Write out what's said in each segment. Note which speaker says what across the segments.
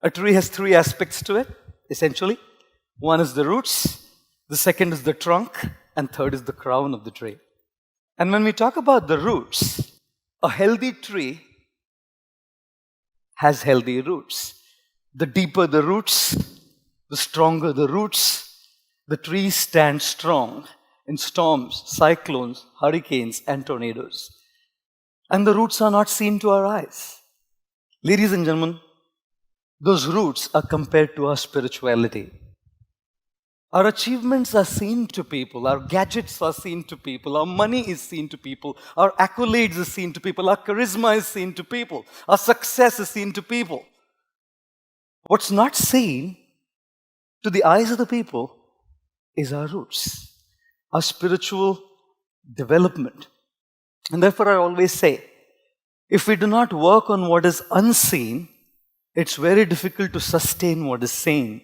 Speaker 1: A tree has three aspects to it, essentially. One is the roots, the second is the trunk, and third is the crown of the tree. And when we talk about the roots, a healthy tree has healthy roots. The deeper the roots, the stronger the roots, the tree stands strong in storms, cyclones, hurricanes, and tornadoes. And the roots are not seen to our eyes. Ladies and gentlemen, those roots are compared to our spirituality. Our achievements are seen to people, our gadgets are seen to people, our money is seen to people, our accolades are seen to people, our charisma is seen to people, our success is seen to people. What's not seen to the eyes of the people is our roots, our spiritual development. And therefore, I always say, if we do not work on what is unseen, it's very difficult to sustain what is seen.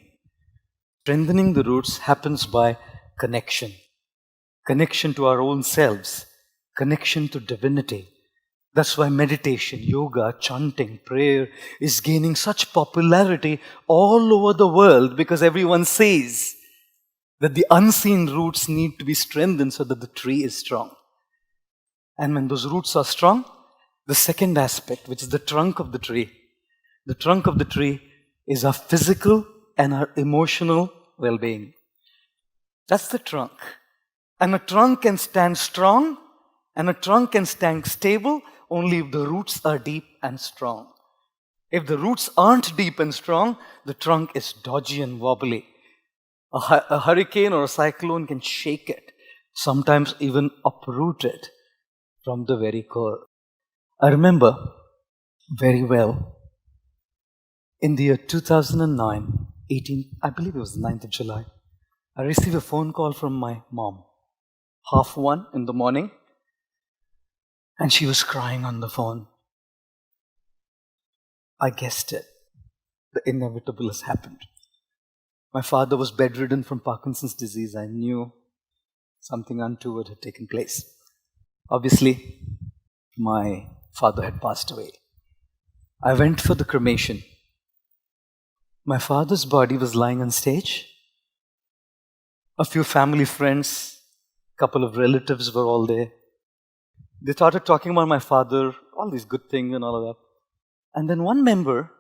Speaker 1: Strengthening the roots happens by connection. Connection to our own selves, connection to divinity. That's why meditation, yoga, chanting, prayer is gaining such popularity all over the world, because everyone says that the unseen roots need to be strengthened so that the tree is strong. And when those roots are strong, the second aspect, which is the trunk of the tree is our physical and our emotional well-being. That's the trunk. And a trunk can stand strong and a trunk can stand stable only if the roots are deep and strong. If the roots aren't deep and strong, the trunk is dodgy and wobbly. A hurricane or a cyclone can shake it, sometimes even uproot it from the very core. I remember very well, in the year 2009, I believe it was the 9th of July, I received a phone call from my mom, 1:30 in the morning, and she was crying on the phone. I guessed it. The inevitable has happened. My father was bedridden from Parkinson's disease. I knew something untoward had taken place. Obviously, my father had passed away. I went for the cremation. My father's body was lying on stage. A few family friends, a couple of relatives were all there. They started talking about my father, all these good things and all of that. And then one member,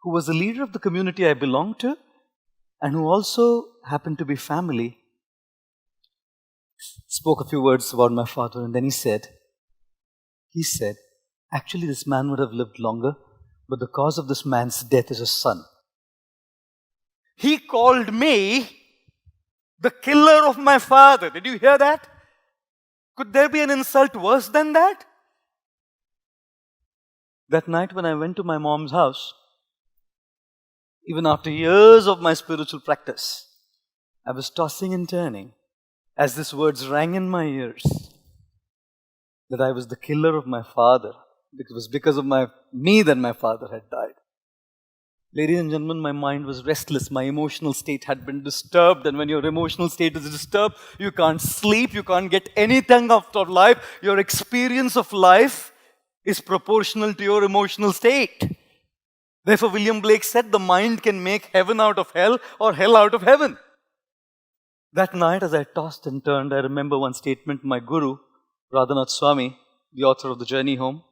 Speaker 1: who was the leader of the community I belonged to, and who also happened to be family, spoke a few words about my father, and then he said, actually this man would have lived longer, but the cause of this man's death is a son. He called me the killer of my father. Did you hear that? Could there be an insult worse than that? That night when I went to my mom's house, even after years of my spiritual practice, I was tossing and turning as these words rang in my ears, that I was the killer of my father. It was because of me that my father had died. Ladies and gentlemen, my mind was restless. My emotional state had been disturbed. And when your emotional state is disturbed, you can't sleep, you can't get anything out of life. Your experience of life is proportional to your emotional state. Therefore, William Blake said, the mind can make heaven out of hell or hell out of heaven. That night, as I tossed and turned, I remember one statement my guru, Radhanath Swami, the author of The Journey Home.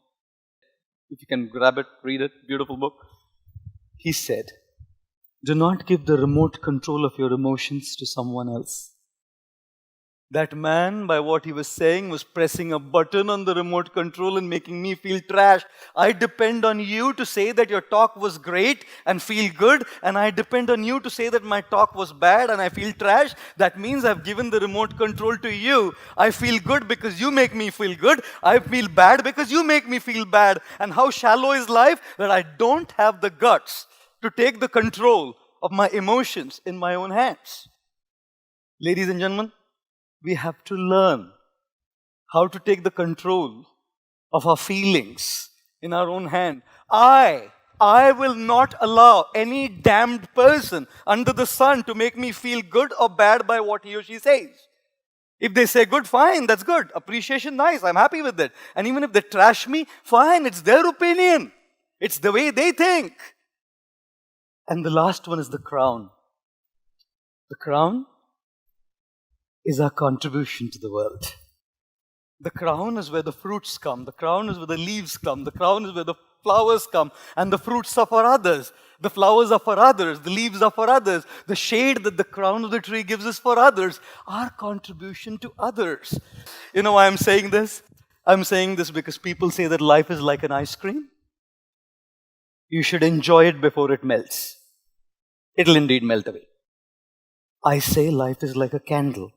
Speaker 1: If you can grab it, read it, beautiful book. He said, do not give the remote control of your emotions to someone else. That man, by what he was saying, was pressing a button on the remote control and making me feel trash. I depend on you to say that your talk was great and feel good, and I depend on you to say that my talk was bad and I feel trash. That means I've given the remote control to you. I feel good because you make me feel good. I feel bad because you make me feel bad. And how shallow is life that I don't have the guts to take the control of my emotions in my own hands. Ladies and gentlemen, we have to learn how to take the control of our feelings in our own hand. I will not allow any damned person under the sun to make me feel good or bad by what he or she says. If they say good, fine, that's good. Appreciation, nice, I'm happy with it. And even if they trash me, fine, it's their opinion. It's the way they think. And the last one is the crown. The crown is our contribution to the world. The crown is where the fruits come. The crown is where the leaves come. The crown is where the flowers come. And the fruits are for others. The flowers are for others. The leaves are for others. The shade that the crown of the tree gives is for others. Our contribution to others. You know why I'm saying this? I'm saying this because people say that life is like an ice cream. You should enjoy it before it melts. It'll indeed melt away. I say life is like a candle.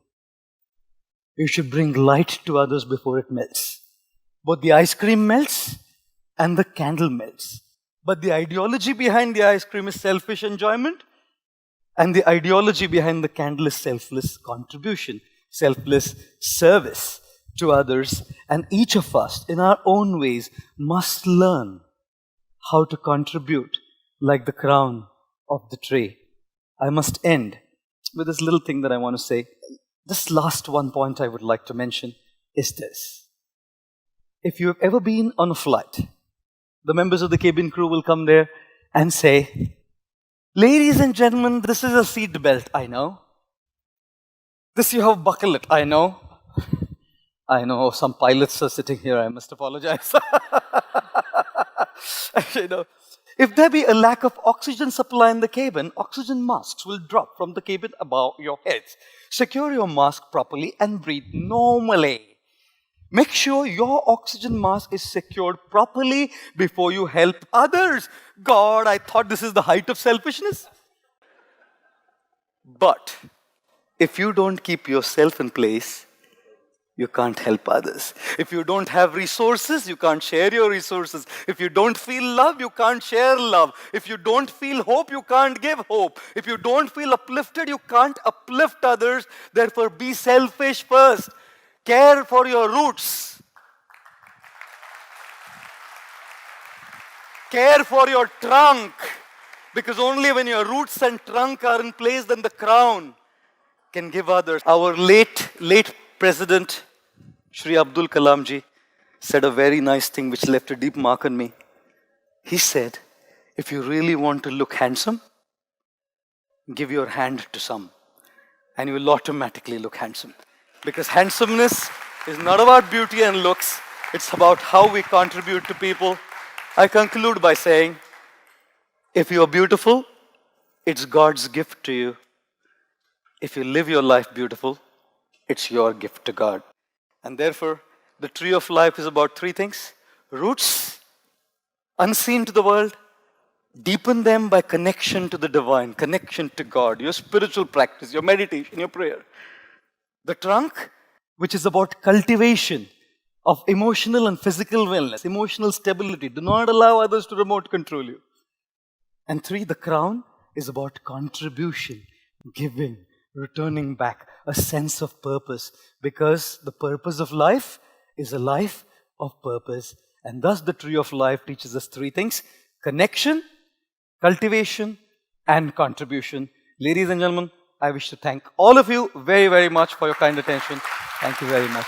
Speaker 1: You should bring light to others before it melts. Both the ice cream melts and the candle melts. But the ideology behind the ice cream is selfish enjoyment, and the ideology behind the candle is selfless contribution, selfless service to others. And each of us, in our own ways, must learn how to contribute like the crown of the tree. I must end with this little thing that I want to say. This last one point I would like to mention is this. If you have ever been on a flight, the members of the cabin crew will come there and say, "Ladies and gentlemen, this is a seat belt, I know. This you have buckle it, I know." I know some pilots are sitting here, I must apologize. You know, if there be a lack of oxygen supply in the cabin, oxygen masks will drop from the cabin above your heads. Secure your mask properly and breathe normally. Make sure your oxygen mask is secured properly before you help others. God, I thought this is the height of selfishness. But if you don't keep yourself in place, you can't help others. If you don't have resources, you can't share your resources. If you don't feel love, you can't share love. If you don't feel hope, you can't give hope. If you don't feel uplifted, you can't uplift others. Therefore, be selfish first. Care for your roots. Care for your trunk. Because only when your roots and trunk are in place, then the crown can give others. Our late President Shri Abdul Kalam ji said a very nice thing which left a deep mark on me. He said, if you really want to look handsome, give your hand to some and you will automatically look handsome. Because handsomeness is not about beauty and looks, it's about how we contribute to people. I conclude by saying, if you are beautiful, it's God's gift to you. If you live your life beautiful, it's your gift to God. And therefore, the tree of life is about three things. Roots, unseen to the world. Deepen them by connection to the divine, connection to God, your spiritual practice, your meditation, your prayer. The trunk, which is about cultivation of emotional and physical wellness, emotional stability. Do not allow others to remote control you. And three, the crown is about contribution, giving, returning back, a sense of purpose. Because the purpose of life is a life of purpose. And thus the tree of life teaches us three things: connection, cultivation, and contribution. Ladies and gentlemen, I wish to thank all of you very, very much for your kind attention. Thank you very much.